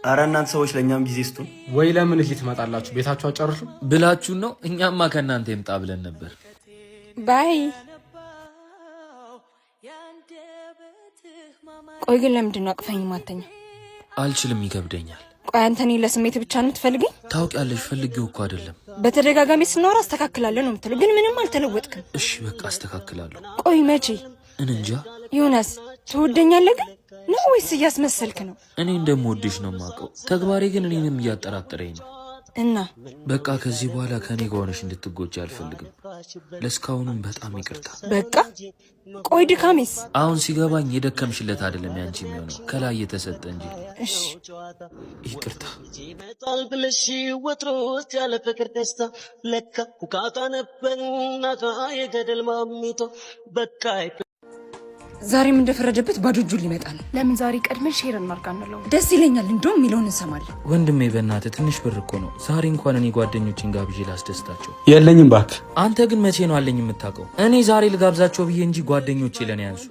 ኧረ እናንተ ሰዎች ለእኛም ጊዜ ስጡን። ወይ ለምን እዚህ ትመጣላችሁ? ቤታችሁ አጨርሱ ብላችሁን ነው? እኛማ ከእናንተ ይምጣ ብለን ነበር። ባይ ቆይ ግን ለምንድን ነው አቅፈኝ ማተኛ? አልችልም፣ ይከብደኛል። ቆይ አንተ እኔ ለስሜት ብቻ ነው የምትፈልገኝ? ታውቂያለሽ፣ ፈልጌው እኮ አይደለም። በተደጋጋሚ ስናወራ አስተካክላለሁ ነው የምትለው፣ ግን ምንም አልተለወጥክም። እሺ በቃ አስተካክላለሁ። ቆይ መቼ? እንጃ። ዮናስ ትወደኛለህ ግን ነው ወይስ እያስመሰልክ ነው? እኔ እንደምወድሽ ነው የማውቀው፣ ተግባሬ ግን እኔንም እያጠራጠረኝ ነው። እና በቃ ከዚህ በኋላ ከኔ ጋር ሆነሽ እንድትጎጂ አልፈልግም። ለስካሁኑም በጣም ይቅርታ። በቃ ቆይ ድካሜስ? አሁን ሲገባኝ የደከምሽለት አይደለም ያንቺ የሚሆነው ከላይ የተሰጠ እንጂ። እሺ ይቅርታ። ይመጣል ብለሽ ወትሮት ያለ ፍቅር ደስታ ለካ ኩካታ ነበርና የገደል ማሚቶ በቃ ዛሬም እንደፈረደበት ባዶ እጁን ሊመጣ ነው። ለምን ዛሬ ቀድመን ሼር እናርጋንለው? ደስ ይለኛል። እንደውም የሚለውን እንሰማለን። ወንድሜ በእናትህ ትንሽ ብር እኮ ነው። ዛሬ እንኳን እኔ ጓደኞችን ጋብዤ ላስደስታቸው። የለኝም እባክህ። አንተ ግን መቼ ነው አለኝ የምታውቀው? እኔ ዛሬ ልጋብዛቸው ብዬ እንጂ ጓደኞቼ ለኔ ያንሱ።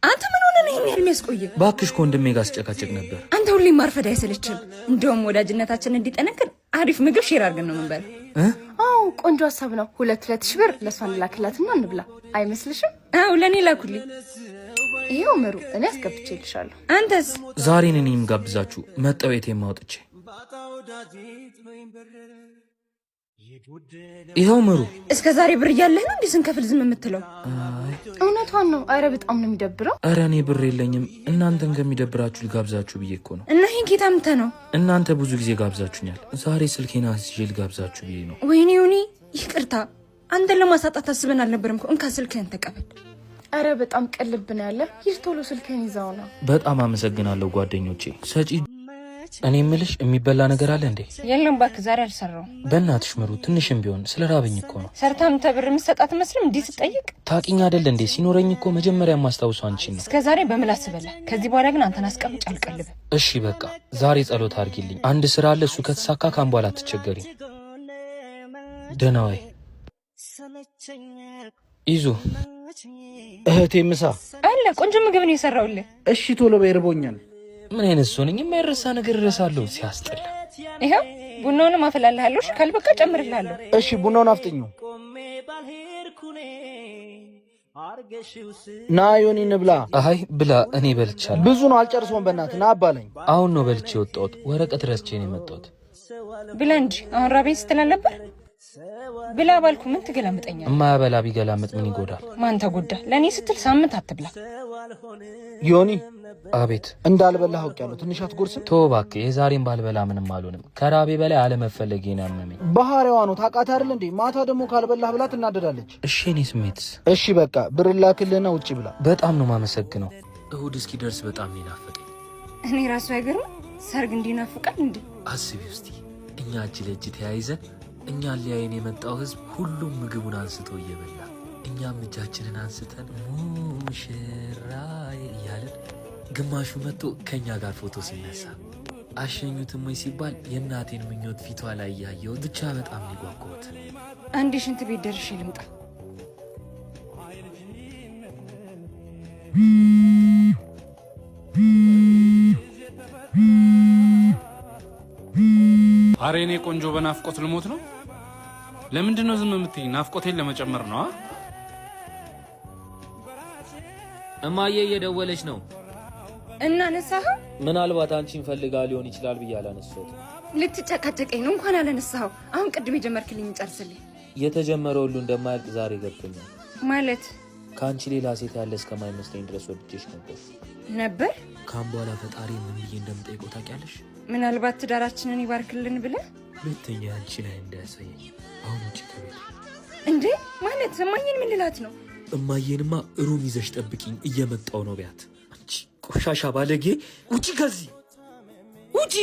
አንተ ምን ሆነ ነው ይሄን የሚያስቆየ? እባክሽ ከወንድሜ ጋር አስጨቃጨቅ ነበር። አንተ ሁሌም ማርፈድ አይሰለችም? እንደውም ወዳጅነታችን እንዲጠነክር አሪፍ ምግብ ሼር አድርገን ነው የምንበላው። አዎ ቆንጆ ሀሳብ ነው። 2 ሺህ ብር ለሷ እንላክላትና እንብላ። አይመስልሽም? አዎ ለኔ ላኩልኝ። ይሄው ምሩ እኔ አስገብቼልሻለሁ። አንተስ? ዛሬን እኔም ጋብዛችሁ መጠወት የማውጥቼ ይሄው ምሩ። እስከ ዛሬ ብር እያለህ ነው እንዴ ስንከፍል ዝም የምትለው? እውነቷን ነው። አረ በጣም ነው የሚደብረው። አረ እኔ ብር የለኝም። እናንተን ከሚደብራችሁ ልጋብዛችሁ ብዬ እኮ ነው። እና ይሄን ጌታ ምተ ነው? እናንተ ብዙ ጊዜ ጋብዛችሁኛል። ዛሬ ስልኬን አስይዤ ልጋብዛችሁ ብዬ ነው። ወይኔ ዮኒ ይቅርታ፣ አንተን ለማሳጣት አስበን አልነበረም እኮ። እንካ ስልክህን ተቀበል። አረ በጣም ቀልብን ያለ ይህ ቶሎ ስልክህን ይዛው ነው። በጣም አመሰግናለሁ ጓደኞቼ። ሰጪ እኔ የምልሽ የሚበላ ነገር አለ እንዴ? የለም እባክህ ዛሬ አልሰራውም። በእናትሽ ምሩ ትንሽም ቢሆን ስለ ራበኝ እኮ ነው። ሰርታም ተብር የምትሰጣት መስልም እንዲህ ስጠይቅ ታውቂኝ አይደል እንዴ? ሲኖረኝ እኮ መጀመሪያ ማስታውሰው አንቺን ነው። እስከ ዛሬ በምላስ በላ። ከዚህ በኋላ ግን አንተን አስቀምጭ አልቀልብም። እሺ በቃ ዛሬ ጸሎት አድርጊልኝ። አንድ ስራ አለ፣ እሱ ከተሳካ ካም በኋላ አትቸገሪ። ደህና ወይ ይዙ እህቴ ምሳ አለ። ቆንጆ ምግብ ነው የሰራውልህ። እሺ ቶሎ በይርቦኛል። ምን አይነት ሰው ነኝ? የማይረሳ ነገር እረሳለሁ። ሲያስጠላ። ይሄው ቡናውንም አፈላልሃለሁ። እሺ ካልበቃ ጨምርልሃለሁ። እሺ ቡናውን አፍጥኙ። ና ዮኒ እንብላ። አይ ብላ፣ እኔ በልቻለሁ። ብዙ ነው አልጨርሰውም። በእናትህ ና አባለኝ። አሁን ነው በልቼ የወጣሁት። ወረቀት ረስቼ ነው የመጣሁት። ብላ እንጂ አሁን ራቤን ስትል ነበር። ብላ ባልኩ ምን ትገላምጠኛለህ? እማያበላ ቢገላምጥ ምን ይጎዳል? ማን ተጎዳ? ለእኔ ስትል ሳምንት አትብላ። ዮኒ አቤት። እንዳልበላህ አውቄያለሁ። ትንሽ አትጎርስም? ተው እባክህ፣ የዛሬን ባልበላ ምንም አልሆንም። ከራቤ በላይ አለመፈለጌን ያመመኝ። ባህሪዋ ነው ታውቃት አይደል እንዴ? ማታ ደግሞ ካልበላህ ብላ ትናደዳለች። እሺ እኔ ስሜትስ? እሺ በቃ ብር ላክልህና ውጪ ብላ። በጣም ነው ማመሰግነው። እሁድ እስኪደርስ በጣም ይናፈቀኝ። እኔ ራሱ አይገርም ሰርግ እንዲናፍቃል እንዴ? አስቢ እስቲ እኛ እጅ ለእጅ ተያይዘን እኛን ሊያየን የመጣው ህዝብ ሁሉም ምግቡን አንስቶ እየበላ እኛም እጃችንን አንስተን ሙሽራዬ እያለን ግማሹ መጥቶ ከኛ ጋር ፎቶ ሲነሳ አሸኙትም ወይ ሲባል የእናቴን ምኞት ፊቷ ላይ ያየሁት ብቻ በጣም ሊጓጓት። አንዴ ሽንት ቤት ደርሼ ልምጣ። አሬ እኔ ቆንጆ በናፍቆት ልሞት ነው። ለምንድን ነው ዝም የምትይኝ? ናፍቆቴን ለመጨመር ነው። እማዬ እየደወለች ነው። እና ነሳኸው? ምናልባት አንቺን ፈልጋ ሊሆን ይችላል ብዬ አላነሳሁት። ልትጨቃጨቀኝ ነው? እንኳን አላነሳኸው። አሁን ቅድም የጀመርክልኝ ጨርስልኝ። የተጀመረ ሁሉ እንደማያልቅ ዛሬ ገብቶኛል። ማለት ከአንቺ ሌላ ሴት ያለ እስከማይመስለኝ ድረስ ወድጄሽ ነበር። ካም በኋላ ፈጣሪ ምን ብዬ እንደምጠይቀው ታውቂያለሽ? ምናልባት ትዳራችንን ይባርክልን ብለህ ሁለተኛ አንቺ ላይ እንዳያሳየኝ። አሁን ውጪ ከቤት። እንዴ ማለት እማዬን ምን ልላት ነው? እማዬንማ ሩም ይዘሽ ጠብቂኝ እየመጣው ነው ቢያት። አንቺ ቆሻሻ ባለጌ ውጪ ከዚህ ውጪ።